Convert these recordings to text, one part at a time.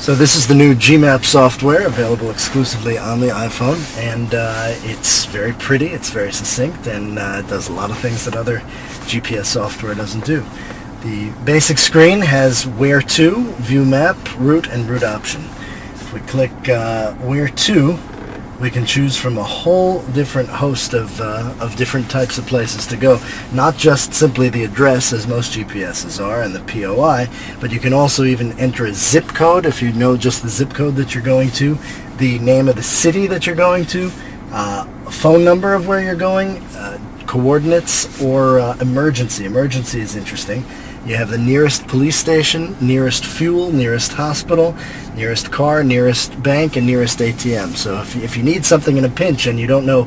So this is the new Gmap software available exclusively on the iPhone, and it's very pretty, it's very succinct, and it does a lot of things that other GPS software doesn't do. The basic screen has Where To, View Map, Route, and Route option. If we click Where To, we can choose from a whole different host of different types of places to go. Not just simply the address, as most GPSs are, and the POI, but you can also even enter a zip code if you know just the zip code that you're going to, the name of the city that you're going to, a phone number of where you're going, coordinates, or emergency. Emergency is interesting. You have the nearest police station, nearest fuel, nearest hospital, nearest car, nearest bank, and nearest ATM. So if you need something in a pinch and you don't know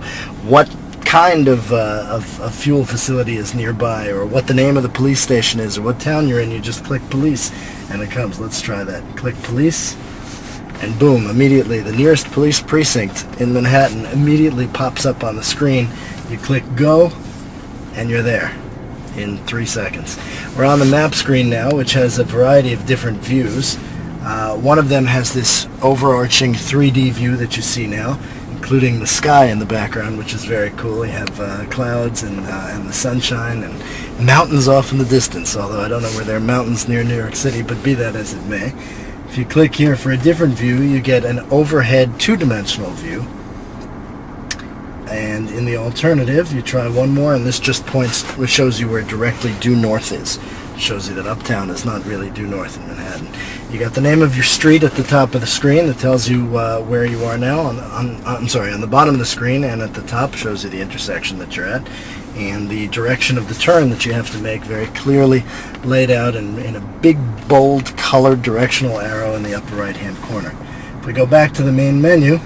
what kind of fuel facility is nearby, or what the name of the police station is, or what town you're in, you just click police and it comes. Let's try that. Click police, and boom, immediately the nearest police precinct in Manhattan immediately pops up on the screen. You click go, and you're there in 3 seconds. We're on the map screen now, which has a variety of different views. One of them has this overarching 3D view that you see now, including the sky in the background, which is very cool. You have clouds and the sunshine and mountains off in the distance, although I don't know where there are mountains near New York City, but be that as it may. If you click here for a different view, you get an overhead two-dimensional view. And in the alternative, you try one more, and this just shows you where directly due north is. It shows you that uptown is not really due north in Manhattan. You got the name of your street at the top of the screen that tells you where you are now. On the bottom of the screen, and at the top shows you the intersection that you're at, and the direction of the turn that you have to make, very clearly laid out in a big, bold, colored directional arrow in the upper right-hand corner. If we go back to the main menu,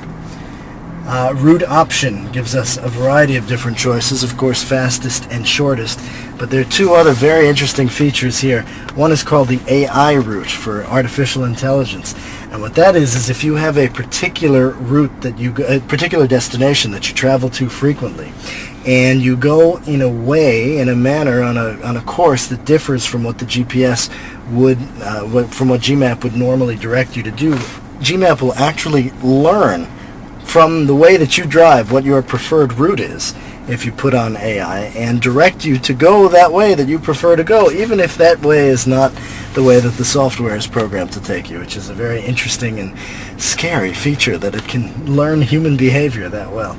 route option gives us a variety of different choices, of course fastest and shortest, but there are two other very interesting features here. One is called the AI route, for artificial intelligence, and what that is if you have a particular route a particular destination that you travel to frequently, and you go in a manner on a course that differs from what the GPS would, from what Gmap would normally direct you to do, Gmap will actually learn from the way that you drive what your preferred route is if you put on AI, and direct you to go that way that you prefer to go, even if that way is not the way that the software is programmed to take you, which is a very interesting and scary feature, that it can learn human behavior that well.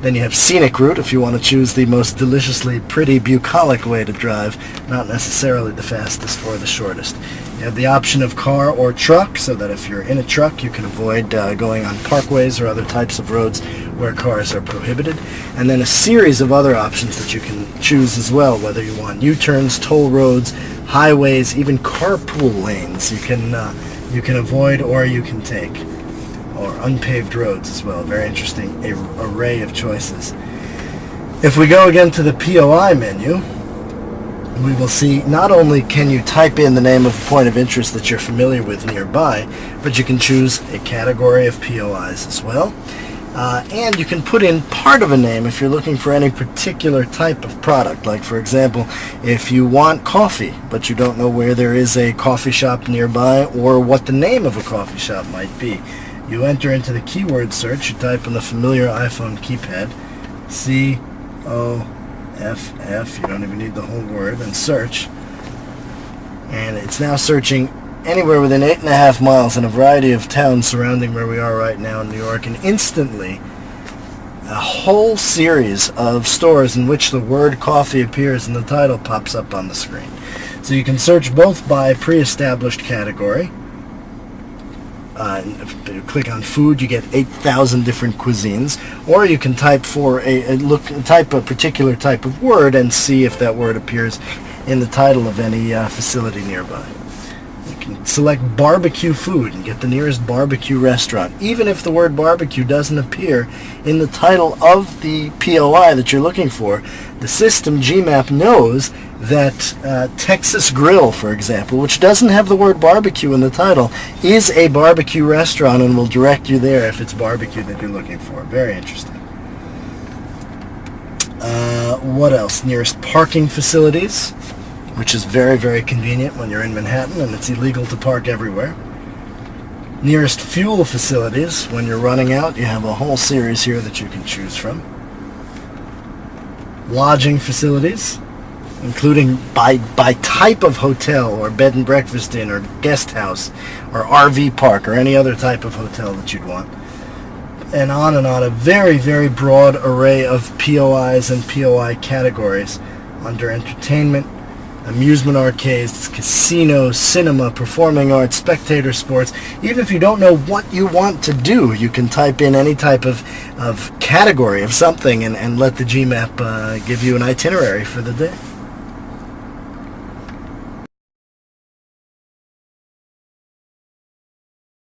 Then you have scenic route if you want to choose the most deliciously pretty bucolic way to drive, not necessarily the fastest or the shortest. You have the option of car or truck, so that if you're in a truck you can avoid going on parkways or other types of roads where cars are prohibited. And then a series of other options that you can choose as well, whether you want U-turns, toll roads, highways, even carpool lanes you can avoid or you can take, or unpaved roads as well. Very interesting array of choices. If we go again to the POI menu, we will see not only can you type in the name of a point of interest that you're familiar with nearby, but you can choose a category of POIs as well. And you can put in part of a name if you're looking for any particular type of product. Like, for example, if you want coffee, but you don't know where there is a coffee shop nearby or what the name of a coffee shop might be, you enter into the keyword search, you type in the familiar iPhone keypad, COFF, you don't even need the whole word, and search. And it's now searching anywhere within 8.5 miles in a variety of towns surrounding where we are right now in New York, and instantly a whole series of stores in which the word coffee appears in the title pops up on the screen. So you can search both by pre-established category. If you click on food, you get 8,000 different cuisines, or you can type a particular type of word and see if that word appears in the title of any facility nearby. You can select barbecue food and get the nearest barbecue restaurant, even if the word barbecue doesn't appear in the title of the POI that you're looking for. The system, Gmap, knows that Texas Grill, for example, which doesn't have the word barbecue in the title, is a barbecue restaurant and will direct you there if it's barbecue that you're looking for. Very interesting. What else? Nearest parking facilities, which is very, very convenient when you're in Manhattan and it's illegal to park everywhere. Nearest fuel facilities, when you're running out, you have a whole series here that you can choose from. Lodging facilities, including by type of hotel or bed and breakfast inn or guest house or RV park or any other type of hotel that you'd want. And on, a very, very broad array of POIs and POI categories under entertainment, amusement arcades, casinos, cinema, performing arts, spectator sports. Even if you don't know what you want to do, you can type in any type of category of something and let the GMap give you an itinerary for the day.